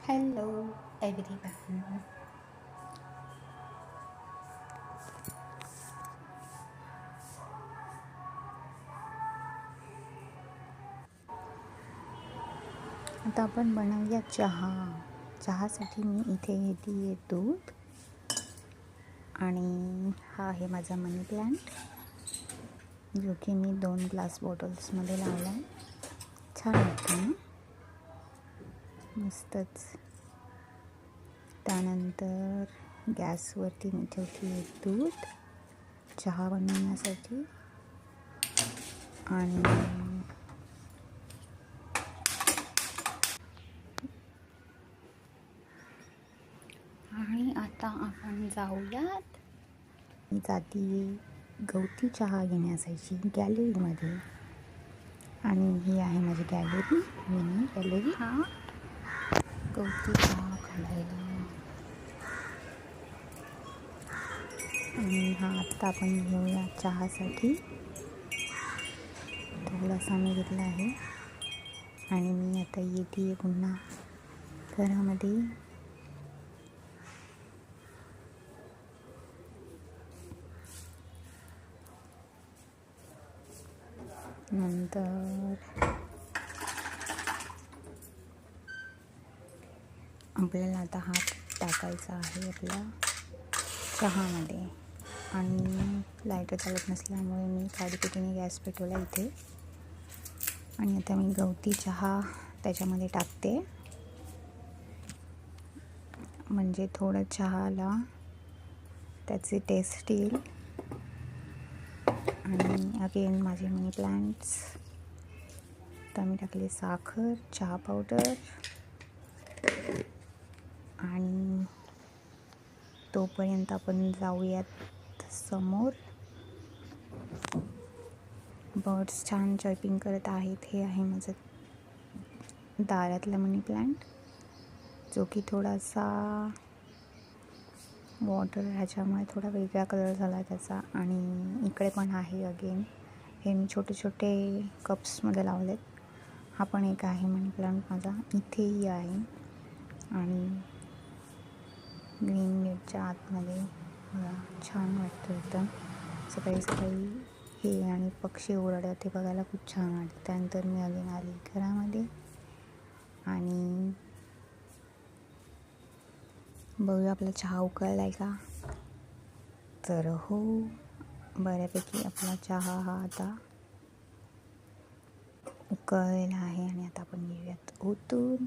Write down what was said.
Hello everyone. आता आपण बनवूया चहा. चहासाठी मी इथे घेतली दूध आणि हा आहे माझा मनी प्लांट, जो की मी 2 ग्लास बॉटल्समध्ये लावला आहे. छान वाटतं ना, मस्तच. त्यानंतर गॅसवरती मी ठेवली आहे दूध चहा बनवण्यासाठी आणि आता आपण जाऊयात. मी जाती गवती चहा घेण्यासाठी गॅलरीमध्ये, आणि ही आहे माझी गॅलरी, मिनी गॅलरी. हा गवती चहा खायला. आणि हा आत्ता आपण घेऊया चहासाठी. थोडासा मी घेतला आहे आणि मी आता येते पुन्हा घरामध्ये. नंतर आपल्याला आता हात टाकायचा आहे आपल्या चहामध्ये, आणि लाईटर चालत नसल्यामुळे मी काडीपेटीने गॅस पेटवला इथे. आणि आता मी गवती चहा त्याच्यामध्ये टाकते, म्हणजे थोडं चहाला त्याची टेस्ट येईल. आणि अगेन माझे मनी प्लांट्स. तर मी टाकले साखर, चहा पावडर, आणि तोपर्यंत आपण जाऊयात समोर. बर्ड्स छान चर्पिंग करत आहेत. हे आहे माझं दारातला मनी प्लांट, जो की थोडासा वॉटर ह्याच्यामुळे थोडा वेगळा कलर झाला त्याचा. आणि इकडे पण आहे अगेन, हे मी छोटे छोटे कप्समध्ये लावलेत. हा पण एक आहे मनी प्लांट माझा, इथेही आहे. आणि ग्रीन गेटच्या आतमध्ये मला छान वाटतं एकदम. सकाळी सकाळी हे आणि पक्षी ओरडतात ते बघायला खूप छान वाटतं. त्यानंतर मी अगेन आली घरामध्ये आणि बघूया आपला चहा उकळला आहे का. तर हो, बऱ्यापैकी आपला चहा हा आता उकळलेला आहे. आणि आता आपण घेऊयात ओतून.